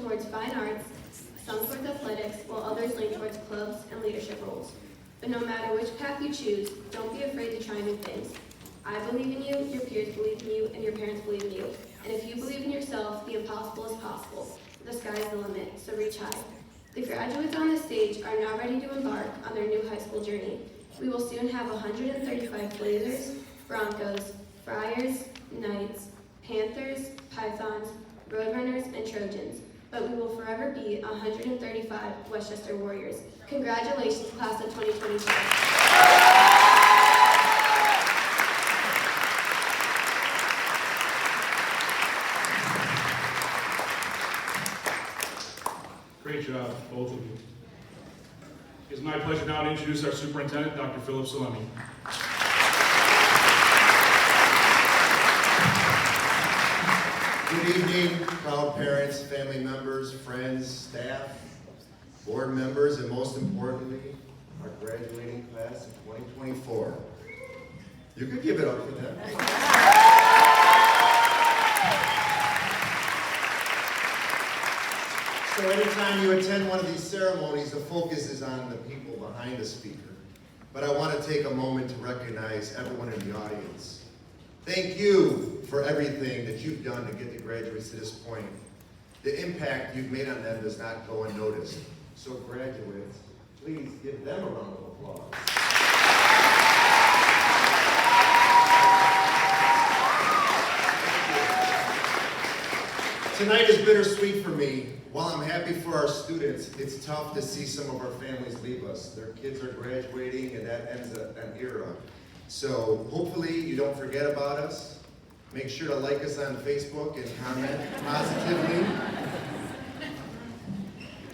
towards fine arts, some towards athletics, while others lean towards clubs and leadership roles. But no matter which path you choose, don't be afraid to try new things. I believe in you, your peers believe in you, and your parents believe in you. And if you believe in yourself, the impossible is possible. The sky is the limit, so reach high. The graduates on this stage are now ready to embark on their new high school journey. We will soon have 135 Blazers, Broncos, Friars, Knights, Panthers, Pythons, Roadrunners, and Trojans. But we will forever be 135 Westchester Warriors. Congratulations, class of 2025. Great job, both of you. It's my pleasure now to introduce our superintendent, Dr. Philip Salemi. Good evening, proud parents, family members, friends, staff, board members, and most importantly, our graduating class of 2024. You could give it up for them. So anytime you attend one of these ceremonies, the focus is on the people behind the speaker. But I want to take a moment to recognize everyone in the audience. Thank you for everything that you've done to get the graduates to this point. The impact you've made on them does not go unnoticed. So graduates, please give them a round of applause. Tonight is bittersweet for me. While I'm happy for our students, it's tough to see some of our families leave us. Their kids are graduating and that ends an era. So hopefully you don't forget about us. Make sure to like us on Facebook and comment positively.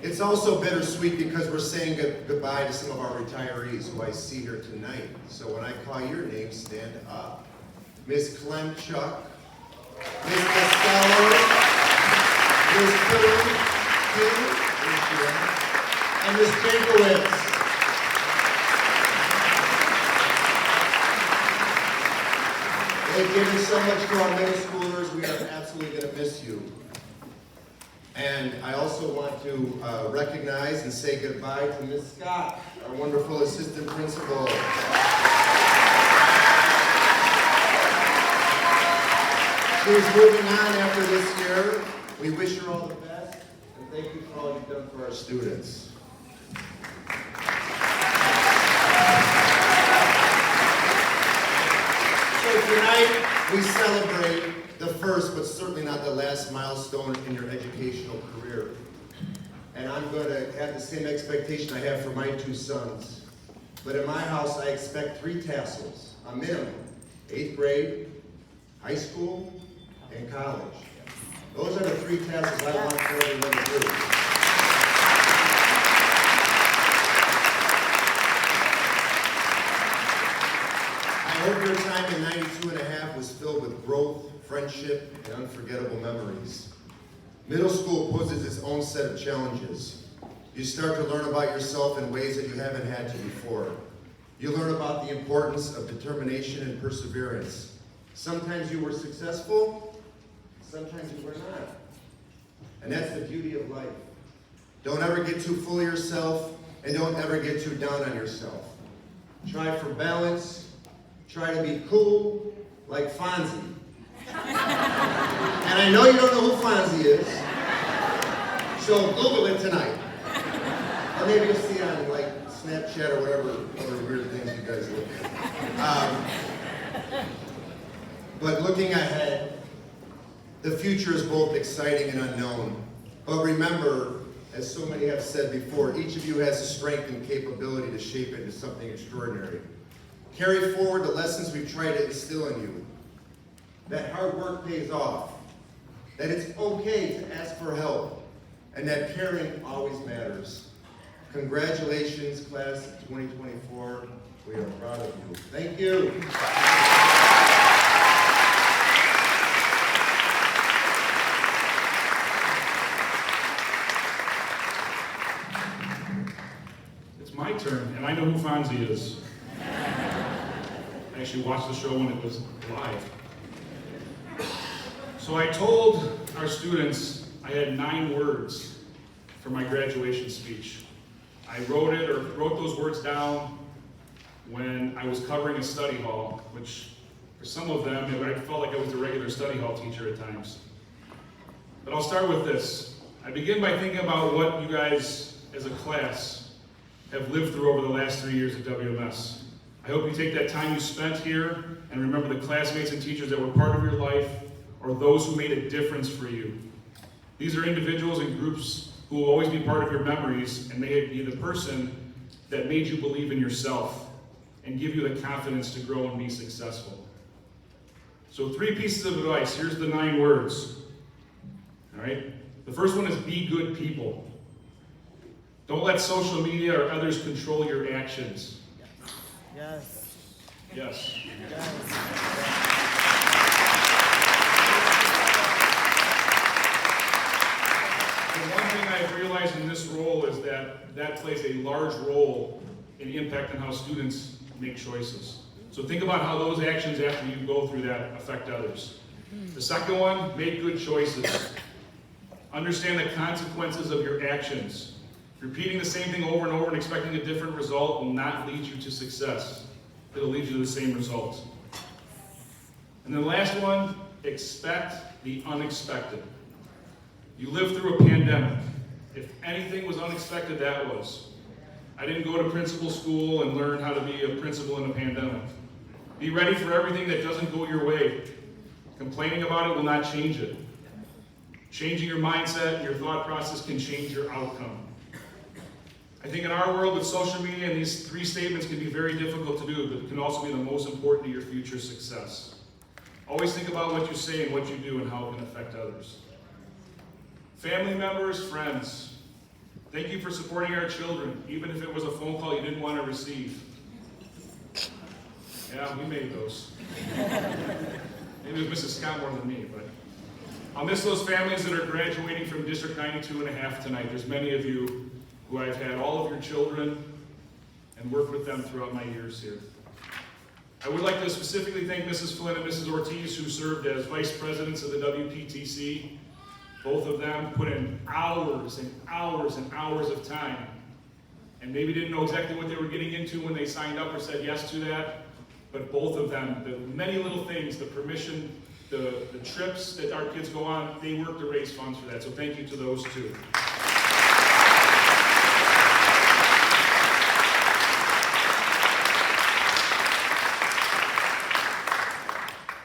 It's also bittersweet because we're saying goodbye to some of our retirees who I see here tonight. So when I call your name, stand up. Ms. Klemchuk, Ms. Costello, Ms. Curry, and Ms. Jankowitz. They've given so much to our middle schoolers. We are absolutely going to miss you. And I also want to recognize and say goodbye to Ms. Scott, our wonderful assistant principal. She's moving on after this year. We wish her all the best, and thank you for all you've done for our students. So tonight, we celebrate the first, but certainly not the last milestone in your educational career. And I'm going to have the same expectation I have for my two sons. But in my house, I expect 3 tassels, a minimum: 8th grade, high school, and college. Those are the 3 tassels I want for everyone to do. I hope your time in 92 and a half was filled with growth, friendship, and unforgettable memories. Middle school poses its own set of challenges. You start to learn about yourself in ways that you haven't had to before. You learn about the importance of determination and perseverance. Sometimes you were successful, sometimes you were not. And that's the beauty of life. Don't ever get too full of yourself, and don't ever get too down on yourself. Try for balance. Try to be cool, like Fonzie. And I know you don't know who Fonzie is, so Google it tonight. Or maybe you'll see on like Snapchat or whatever other weird things you guys look at. But looking ahead, the future is both exciting and unknown. But remember, as so many have said before, each of you has the strength and capability to shape it into something extraordinary. Carry forward the lessons we've tried to instill in you. That hard work pays off. That it's okay to ask for help. And that caring always matters. Congratulations, class of 2024. We are proud of you. Thank you. It's my turn, and I know who Fonzie is. I actually watched the show when it was live. So I told our students I had 9 words for my graduation speech. I wrote those words down when I was covering a study hall, which for some of them, I felt like I was a regular study hall teacher at times. But I'll start with this. I begin by thinking about what you guys as a class have lived through over the last 3 years at WMS. I hope you take that time you spent here and remember the classmates and teachers that were part of your life or those who made a difference for you. These are individuals and groups who will always be part of your memories and may be the person that made you believe in yourself and give you the confidence to grow and be successful. So 3 pieces of advice. Here's the 9 words. All right? The first one is be good people. Don't let social media or others control your actions. Yes. Yes. The one thing I've realized in this role is that plays a large role in the impact on how students make choices. So think about how those actions after you go through that affect others. The second one, make good choices. Understand the consequences of your actions. Repeating the same thing over and over and expecting a different result will not lead you to success. It'll lead you to the same result. And then the last one, expect the unexpected. You lived through a pandemic. If anything was unexpected, that was. I didn't go to principal school and learn how to be a principal in a pandemic. Be ready for everything that doesn't go your way. Complaining about it will not change it. Changing your mindset and your thought process can change your outcome. I think in our world with social media, and these 3 statements can be very difficult to do, but it can also be the most important to your future success. Always think about what you say and what you do and how it can affect others. Family members, friends, thank you for supporting our children, even if it was a phone call you didn't want to receive. Yeah, we made those. Maybe it was Mrs. Scott more than me, but I'll miss those families that are graduating from District 92.5 tonight. There's many of you who I've had all of your children and worked with them throughout my years here. I would like to specifically thank Mrs. Flynn and Mrs. Ortiz, who served as vice presidents of the WPTC. Both of them put in hours and hours and hours of time, and maybe didn't know exactly what they were getting into when they signed up or said yes to that, but both of them, the many little things, the permission, the trips that our kids go on, they work to raise funds for that, so thank you to those 2.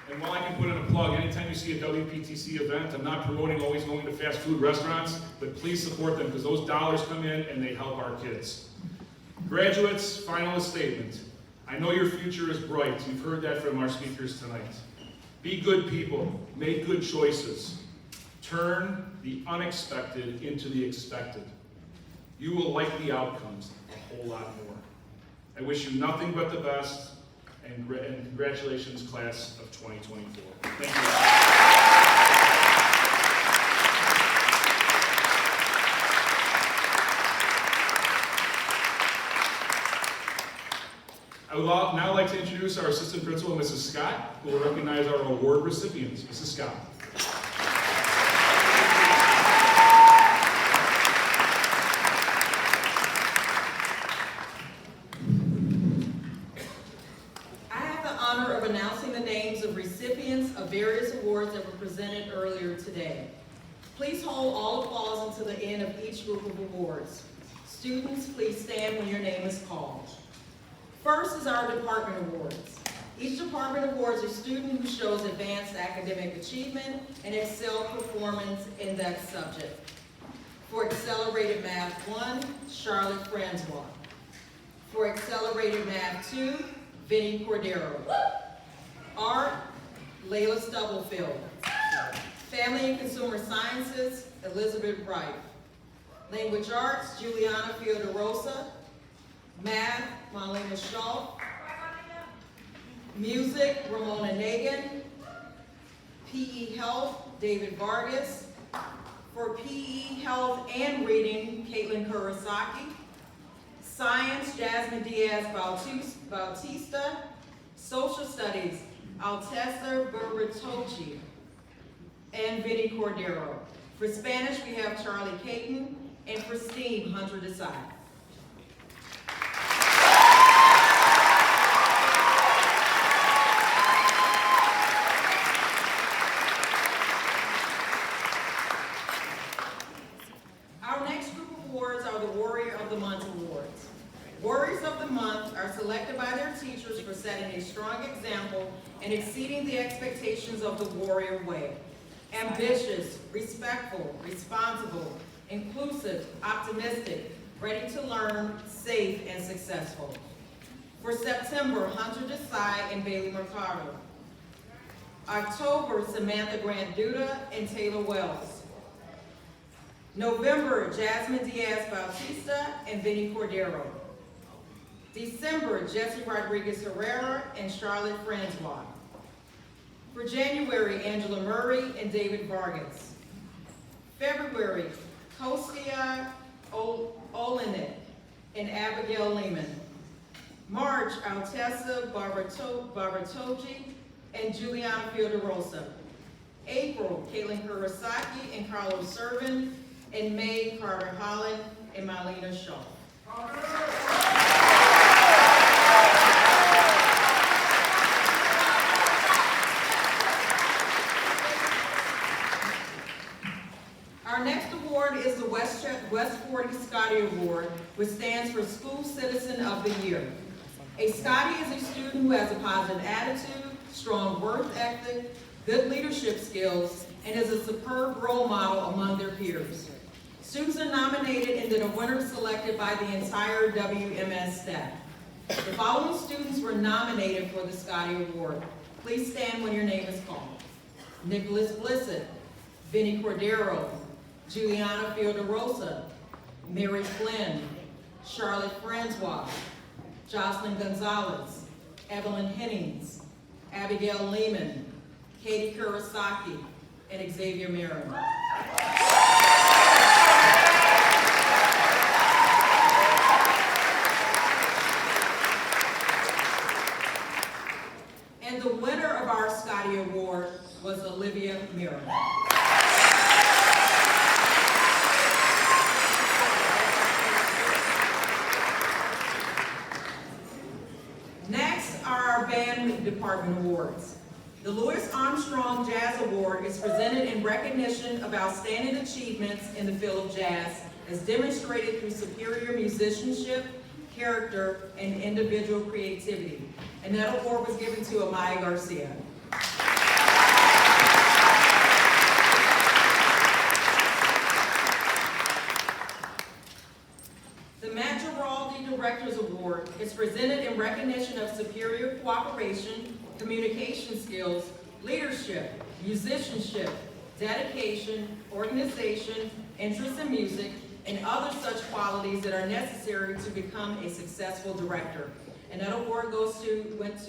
And while I can put in a plug, anytime you see a WPTC event, I'm not promoting always going to fast food restaurants, but please support them because those dollars come in and they help our kids. Graduates, finalist statement. I know your future is bright. You've heard that from our speakers tonight. Be good people. Make good choices. Turn the unexpected into the expected. You will like the outcomes a whole lot more. I wish you nothing but the best, and congratulations, class of 2024. Thank you. I would now like to introduce our assistant principal, Mrs. Scott, who will recognize our award recipients. Mrs. Scott. I have the honor of announcing the names of recipients of various awards that were presented earlier today. Please hold all applause until the end of each group of awards. Students, please stand when your name is called. First is our department awards. Each department awards a student who shows advanced academic achievement and excel performance in that subject. For Accelerated Math 1, Charlotte Francois. For Accelerated Math 2, Vinnie Cordero. Art, Layla Stubblefield. Family and Consumer Sciences, Elizabeth Wright. Language Arts, Juliana Fiodorosa. Math, Marlena Shaw. Music, Ramona Nagin. PE Health, David Vargas. For PE Health and Reading, Caitlin Kurosaki. Science, Jasmine Diaz Bautista. Social Studies, Altessa Berbertocci and Vinnie Cordero. For Spanish, we have Charlie Caton, and for STEAM, Hunter Desai. Our next group of awards are the Warrior of the Month awards. Warriors of the Month are selected by their teachers for setting a strong example and exceeding the expectations of the warrior way. Ambitious, respectful, responsible, inclusive, optimistic, ready to learn, safe, and successful. For September, Hunter Desai and Bailey Mercado. October, Samantha Grant Duda and Taylor Wells. November, Jasmine Diaz Bautista and Vinny Cordero. December, Jesse Rodriguez Herrera and Charlotte Francois. For January, Angela Murray and David Vargas. February, Kostia Olenek and Abigail Lehman. March, Altessa Barbertoji and Juliana Fiodorosa. April, Caitlin Kurosaki and Carlos Servin. And May, Carter Holland and Marlena Shaw. Our next award is the West 40 Scotty Award, which stands for School Citizen of the Year. A Scotty is a student who has a positive attitude, strong work ethic, good leadership skills, and is a superb role model among their peers. Students are nominated and then a winner selected by the entire WMS staff. The following students were nominated for the Scotty Award. Please stand when your name is called. Nicholas Blissett, Vinny Cordero, Juliana Fiodorosa, Mary Flynn, Charlotte Francois, Jocelyn Gonzalez, Evelyn Hennings, Abigail Lehman, Katie Kurosaki, and Xavier Marin. And the winner of our Scotty Award was Olivia Marin. Next are our Band Department Awards. The Louis Armstrong Jazz Award is presented in recognition of outstanding achievements in the field of jazz as demonstrated through superior musicianship, character, and individual creativity. And that award was given to Amaya Garcia. The Matt Giraldi Directors Award is presented in recognition of superior cooperation, communication skills, leadership, musicianship, dedication, organization, interest in music, and other such qualities that are necessary to become a successful director. And that award went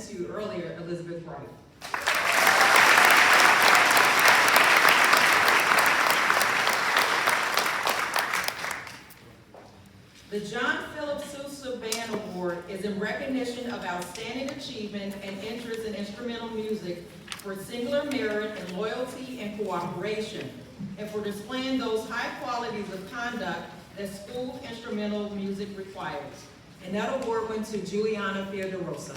to earlier Elizabeth Wright. The John Philip Sousa Band Award is in recognition of outstanding achievement and interest in instrumental music for singular merit and loyalty and cooperation, and for displaying those high qualities of conduct that school instrumental music requires. And that award went to Juliana Fiodorosa.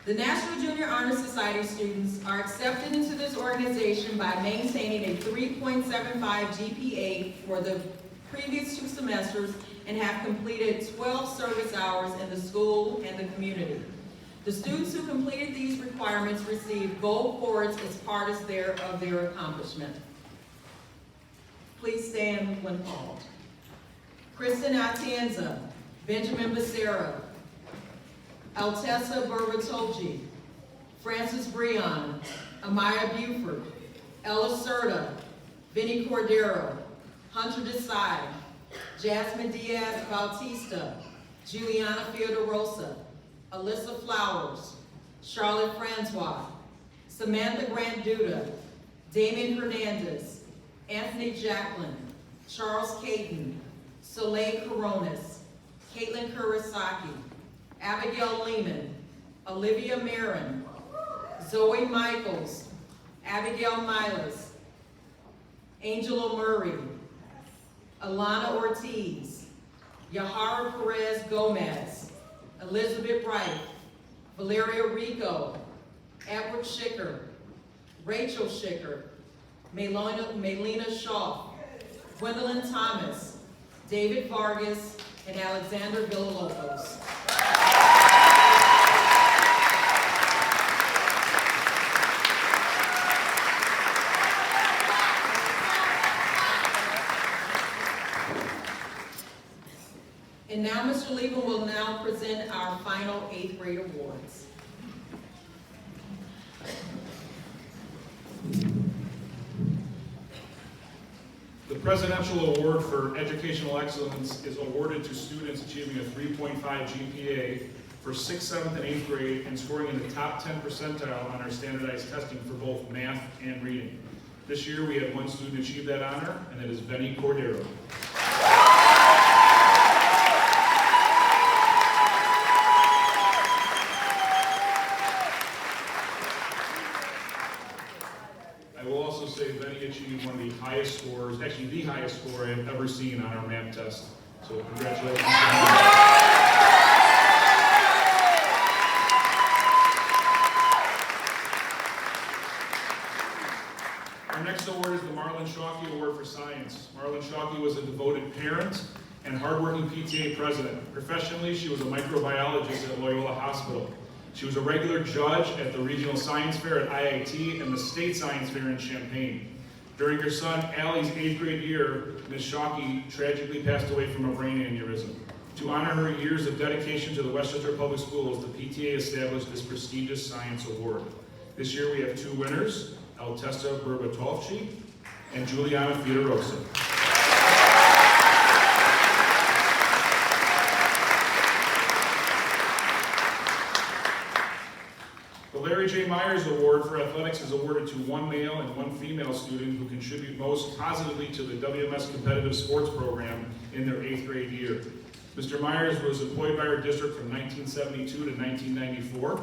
The National Junior Honor Society students are accepted into this organization by maintaining a 3.75 GPA for the previous 2 semesters and have completed 12 service hours in the school and the community. The students who completed these requirements receive gold cords as part of their accomplishment. Please stand when called. Kristen Atienza, Benjamin Becerra, Altessa Berbatolgi, Francis Breon, Amaya Buford, Ella Serta, Vinny Cordero, Hunter Desai, Jasmine Diaz Bautista, Juliana Fiodorosa, Alyssa Flowers, Charlotte Francois, Samantha Grant Duda, Damien Hernandez, Anthony Jacqueline, Charles Caton, Soleil Coronis, Caitlin Kurosaki, Abigail Lehman, Olivia Marin, Zoe Michaels, Abigail Milas, Angela Murray, Alana Ortiz, Yahara Perez Gomez, Elizabeth Wright, Valeria Rico, Edward Schicker, Rachel Schicker, Melina Shaw, Gwendolyn Thomas, David Vargas, and Alexander Villalobos. And now Mr. Lieben will now present our final 8th grade awards. The Presidential Award for Educational Excellence is awarded to students achieving a 3.5 GPA for 6th, 7th, and 8th grade and scoring in the top 10 percentile on our standardized testing for both math and reading. This year we had one student achieve that honor, and that is Benny Cordero. I will also say Benny achieved one of the highest scores, actually the highest score I have ever seen on our math test. So congratulations to him. Our next award is the Marlon Shockey Award for Science. Marlon Shockey was a devoted parent and hardworking PTA president. Professionally, she was a microbiologist at Loyola Hospital. She was a regular judge at the Regional Science Fair at IIT and the State Science Fair in Champaign. During her son Allie's 8th grade year, Ms. Shockey tragically passed away from a brain aneurysm. To honor her years of dedication to the Westchester Public Schools, the PTA established this prestigious science award. This year we have 2 winners, Altessa Berbatovci and Juliana Fiderosa. The Larry J. Myers Award for Athletics is awarded to 1 male and 1 female student who contribute most positively to the WMS competitive sports program in their 8th grade year. Mr. Myers was employed by our district from 1972 to 1994.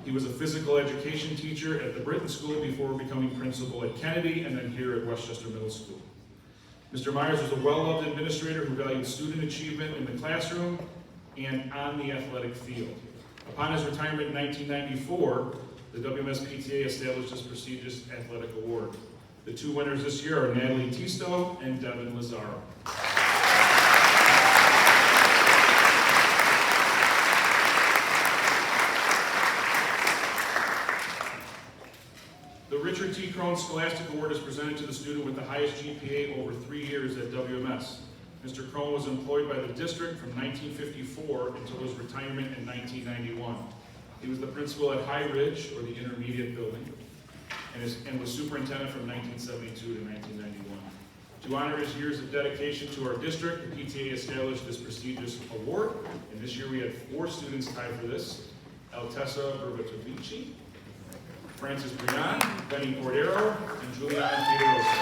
He was a physical education teacher at the Britton School before becoming principal at Kennedy and then here at Westchester Middle School. Mr. Myers was a well-loved administrator who valued student achievement in the classroom and on the athletic field. Upon his retirement in 1994, the WMS PTA established this prestigious athletic award. The 2 winners this year are Natalie Tisto and Devin Lazaro. The Richard T. Crone Scholastic Award is presented to the student with the highest GPA over 3 years at WMS. Mr. Crone was employed by the district from 1954 until his retirement in 1991. He was the principal at High Ridge, or the intermediate building, and was superintendent from 1972 to 1991. To honor his years of dedication to our district, the PTA established this prestigious award, and this year we had 4 students tied for this: Altessa Berbatovci, Francis Brian, Benny Cordero, and Juliana Fiderosa.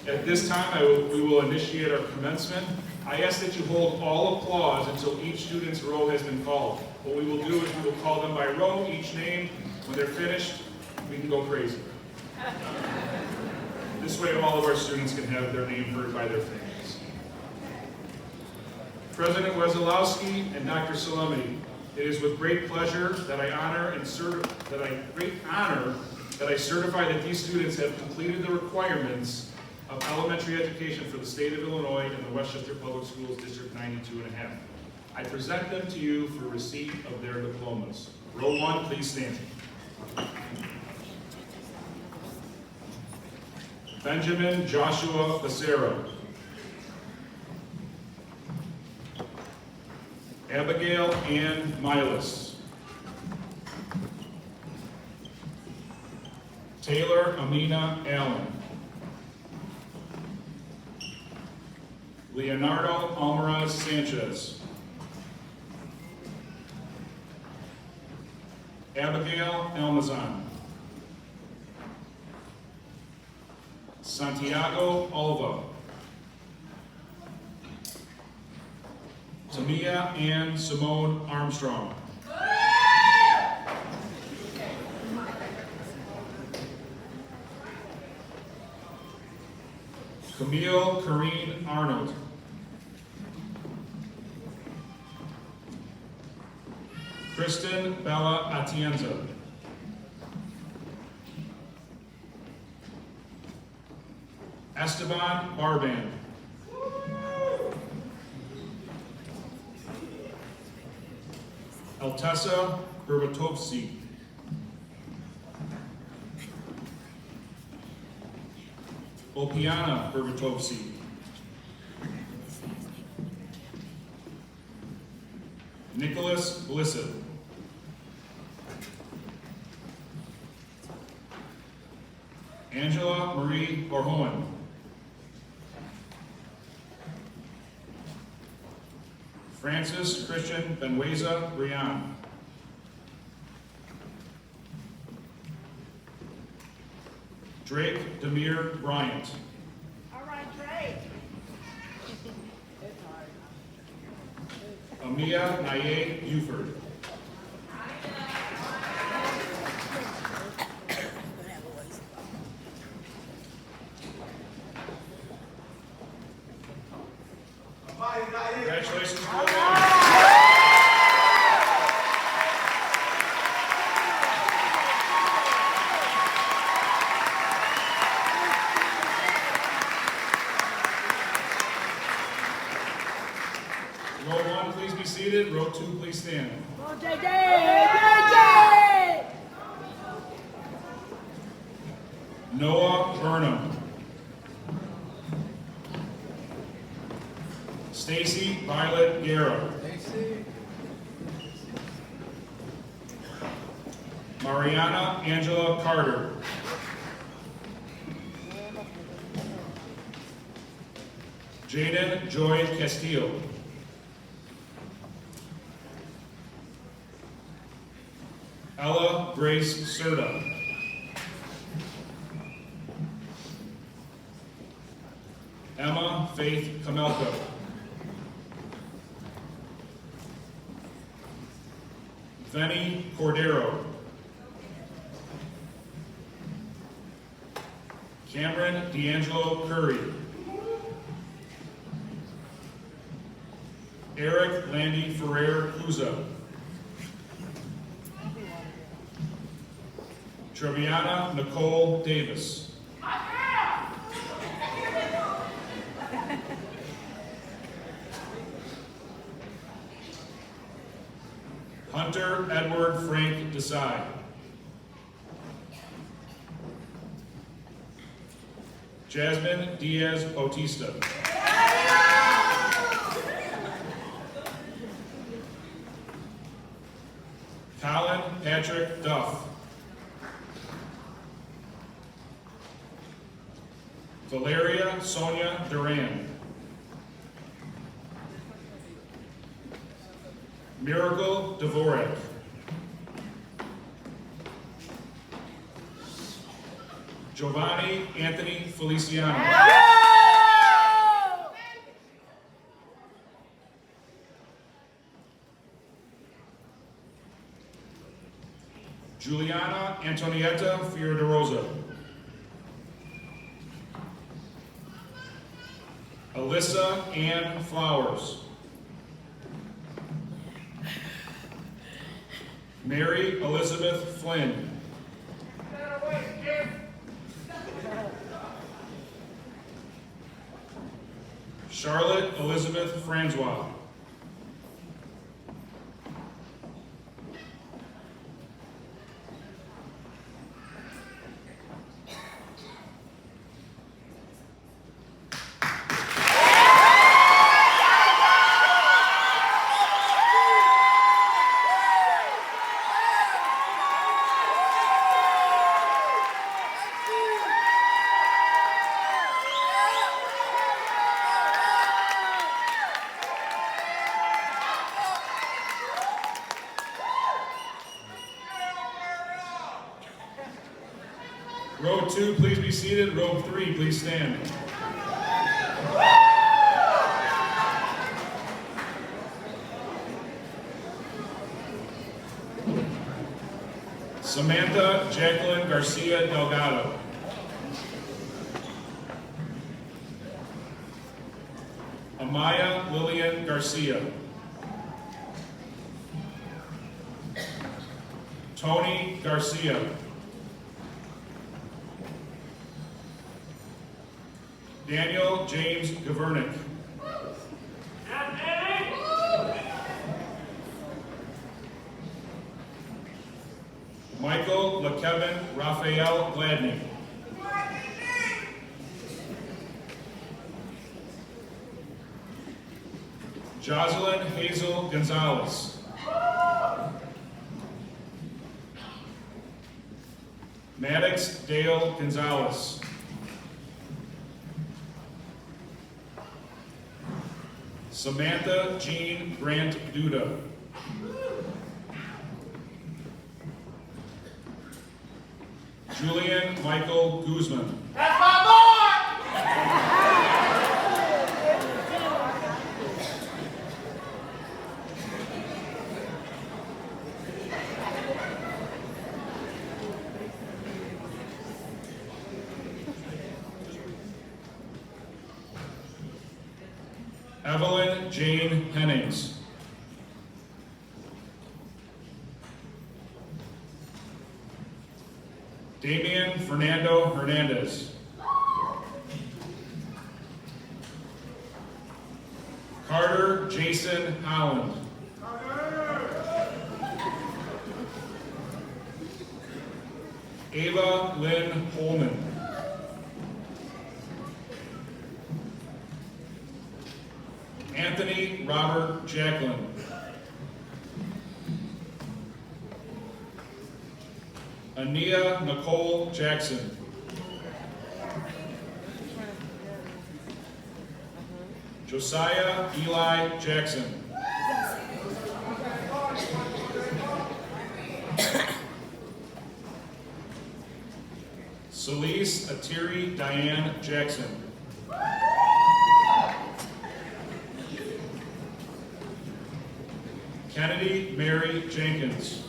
At this time, we will initiate our commencement. I ask that you hold all applause until each student's row has been called. What we will do is we will call them by row, each name. When they're finished, we can go crazy. This way all of our students can have their name heard by their families. President Wesolowski and Dr. Salemity, it is with great pleasure that I certify that these students have completed the requirements of elementary education for the state of Illinois and the Westchester Public Schools District 92.5. I present them to you for receipt of their diplomas. Row 1, please stand. Benjamin Joshua Becerra. Abigail Ann Milas. Taylor Amina Allen. Leonardo Almaraz Sanchez. Abigail Almazan. Santiago Alva. Tamia Ann Simone Armstrong. Camille Corrine Arnold. Kristen Bella Atienza. Esteban Barban. Altessa Berbatovsky. Opiana Berbatovsky. Nicholas Blissett. Angela Marie Borhoen. Francis Christian Benueza Brian. Drake Demir Bryant. All right, Drake. Amia Naye Buford. Congratulations, Row 1, please be seated. Row 2, please stand. Go, JJ! JJ! Noah Burnham. Stacy Violet Guerra. Mariana Angela Carter. Jaden Joy Castillo. Ella Grace Serta. Emma Faith Kamelka. Venny Cordero. Cameron D'Angelo Curry. Eric Landy Ferrer Cuza. Treviana Nicole Davis. Hunter Edward Frank Desai. Jasmine Diaz Bautista. Colin Patrick Duff. Valeria Sonia Duran. Miracle Dvorak. Giovanni Anthony Feliciano. Juliana Antonietta Fiorarosa. Alyssa Ann Flowers. Mary Elizabeth Flynn. Charlotte Elizabeth Francois. Row 2, please be seated. Row 3, please stand. Samantha Jacqueline Garcia Delgado. Amaya Lillian Garcia. Tony Garcia. Daniel James Gavernick. Michael LeKevin Raphael Gladney. Jocelyn Hazel Gonzalez. Maddox Dale Gonzalez. Samantha Jean Grant Duda. Julian Michael Guzman. That's my boy! Evelyn Jane Hennings. Damian Fernando Hernandez. Carter Jason Holland. Ava Lynn Holman. Anthony Robert Jacqueline. Ania Nicole Jackson. Josiah Eli Jackson. Celeste Atiri Diane Jackson. Kennedy Mary Jenkins.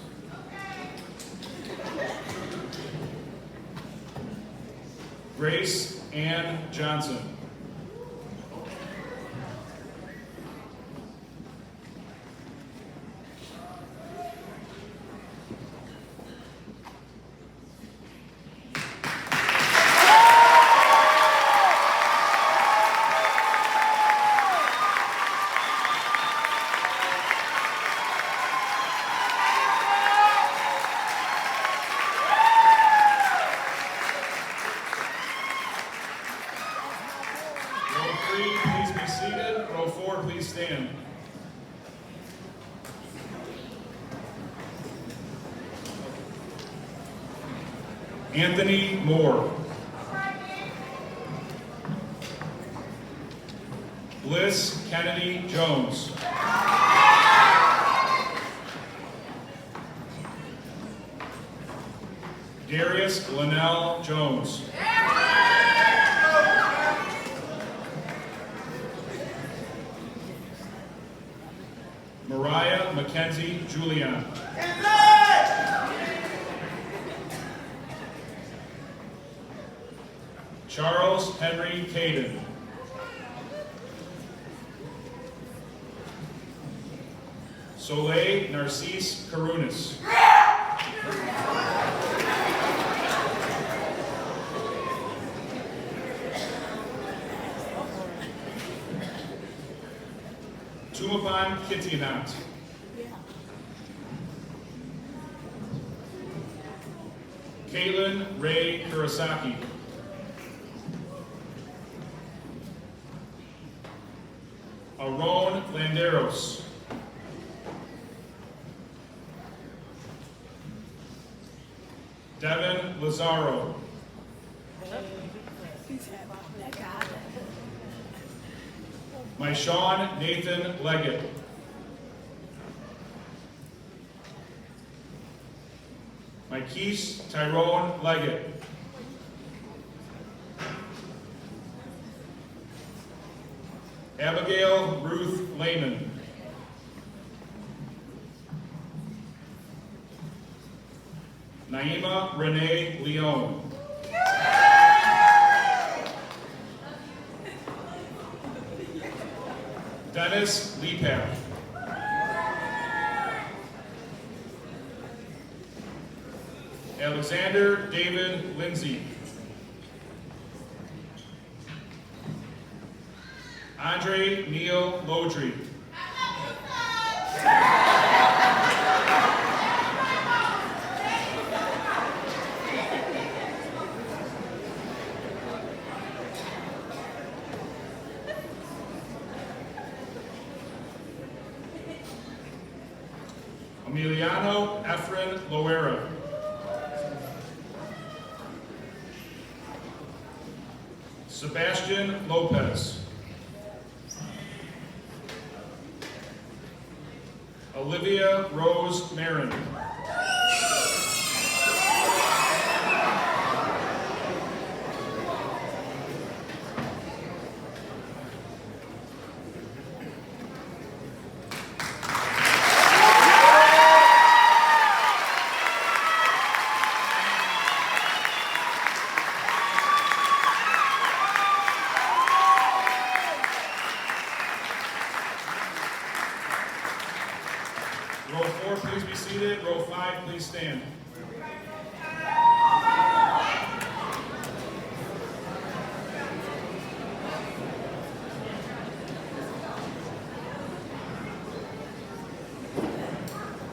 Grace Ann Johnson. Row 3, please be seated. Row 4, please stand. Anthony Moore. Bliss Kennedy Jones. Darius Linnell Jones. Mariah Mackenzie Julian. Charles Henry Caden. Soleil Narcisse Carunas. Tumapan Kittianat. Caitlin Ray Kurosaki. Aron Landeros. Devin Lazaro. My Sean Nathan Leggett. My Keith Tyrone Leggett. Abigail Ruth Lehman. Naima Renee Leone. Dennis Lepak. Alexander David Lindsay. Andre Neil Lodry. Emiliano Efren Loera. Sebastian Lopez. Olivia Rose Marin. Row 4, please be seated. Row 5, please stand.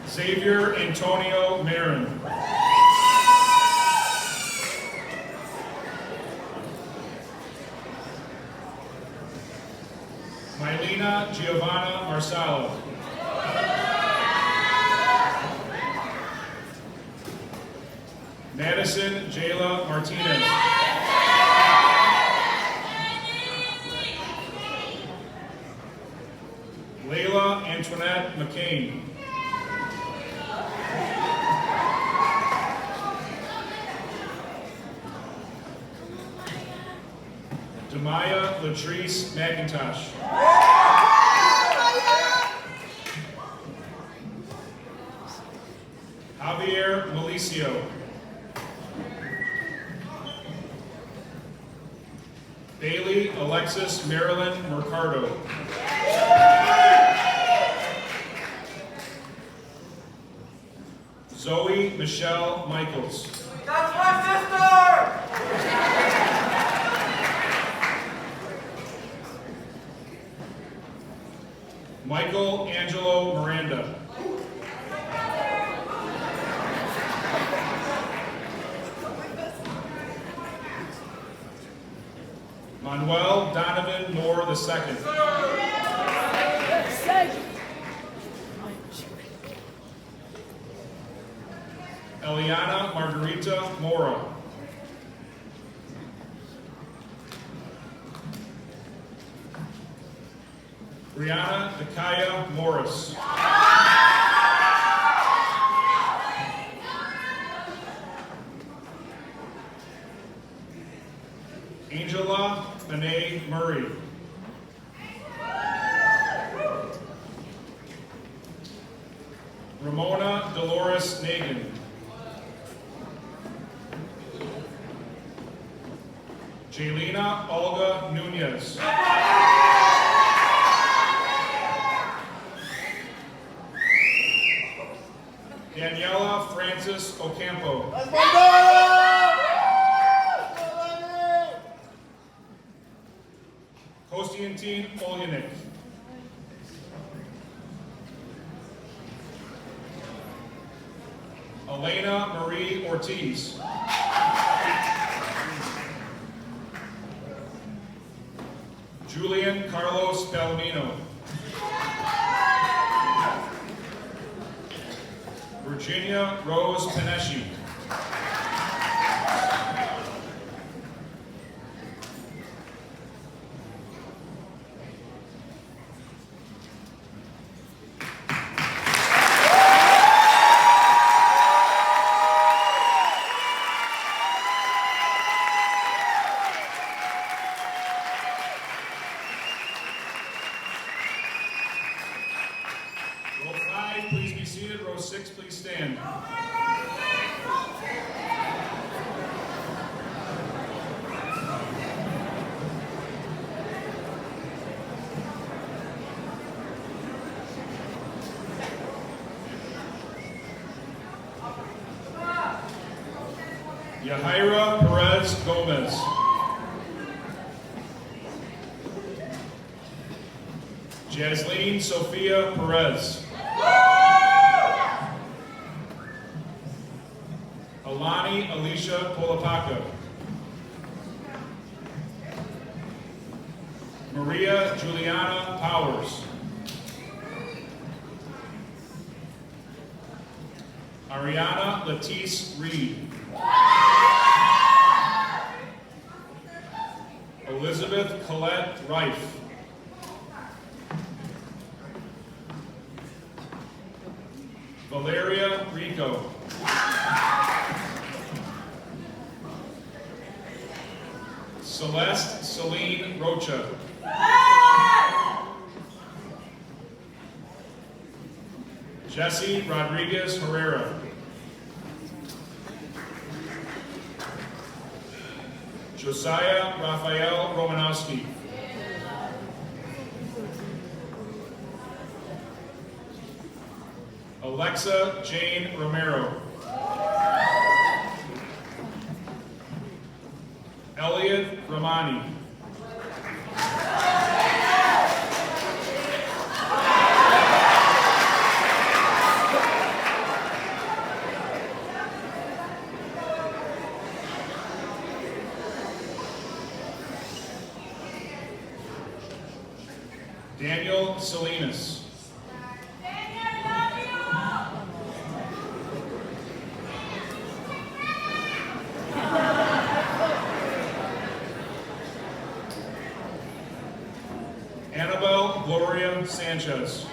Xavier Antonio Marin. Mylena Giovanna Marsala. Madison Jayla Martinez. Layla Antoinette McCain. Demaya Latrice McIntosh. Javier Malicio. Bailey Alexis Marilyn Mercado. Zoe Michelle Michaels. That's my sister! Michael Angelo Miranda. Manuel Donovan Moore II. Eliana Margarita Mora. Brianna Dakaya Morris. Angela Benet Murray. Ramona Dolores Nagan. Jaylena Olga Nunez. Daniela Francis Ocampo. That's my daughter! Konstantin Olyanik. Elena Marie Ortiz. Julian Carlos Palomino. Virginia Rose Panesci. seated. Row 6, please stand. Yahaira Perez Gomez. Jasleen Sophia Perez. Alani Alicia Polapaka. Maria Juliana Powers. Ariana Letice Reed. Elizabeth Colette Reif. Valeria Rico. Celeste Celine Rocha. Jesse Rodriguez Herrera. Josiah Raphael Romanowski. Alexa Jane Romero. Elliot Ramani. Daniel Salinas. Annabelle Gloria Sanchez.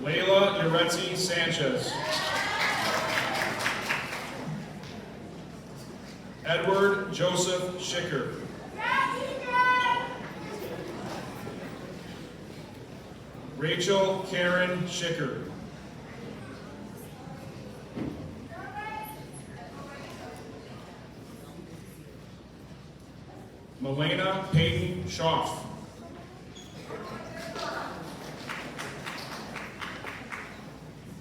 Layla Yaretzi Sanchez. Edward Joseph Schicker. Rachel Karen Schicker. Melena Peyton Schaff.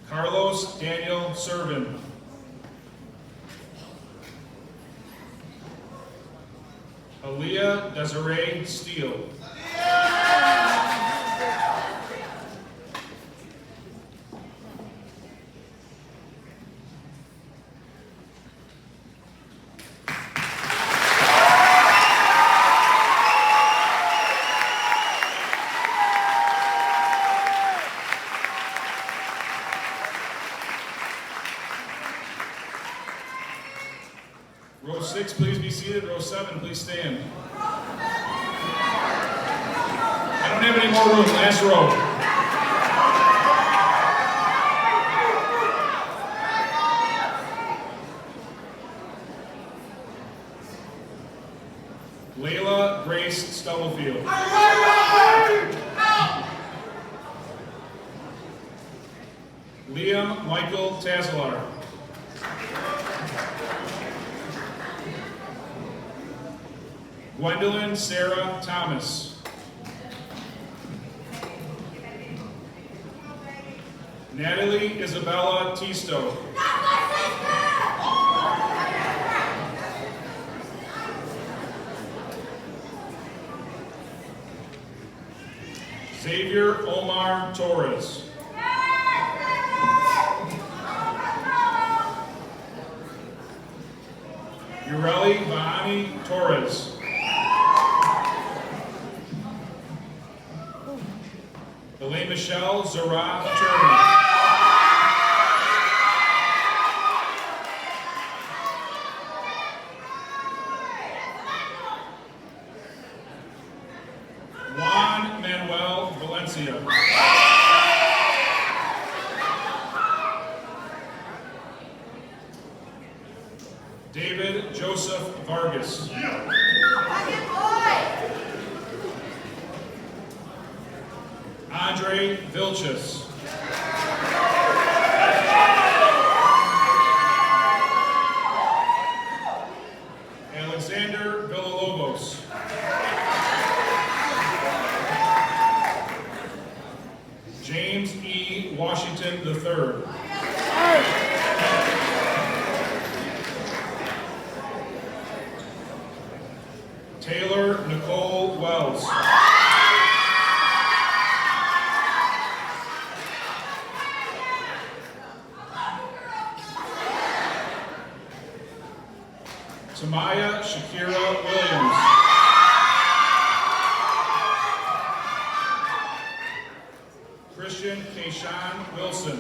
Carlos Daniel Servin. Aaliyah Desiree Steele. Row 6, please be seated. Row 7, please stand. I don't have any more room. Last row. Layla Grace Stubblefield. Liam Michael Tazalar. Gwendolyn Sarah Thomas. Natalie Isabella Tisto. Xavier Omar Torres. Ureli Vahani Torres. Elaine Michelle Zara Turner. Juan Manuel Valencia. David Joseph Vargas. Andre Vilches. Alexander Villalobos. James E. Washington III. Taylor Nicole Wells. Tamaya Shakira Williams. Christian Kayshawn Wilson.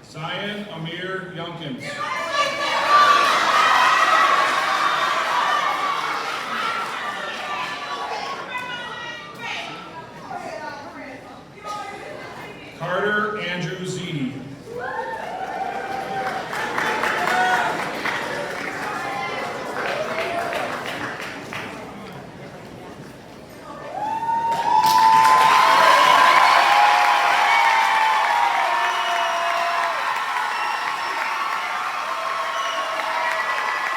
Zion Amir Youngkins. Carter Andrew Zede.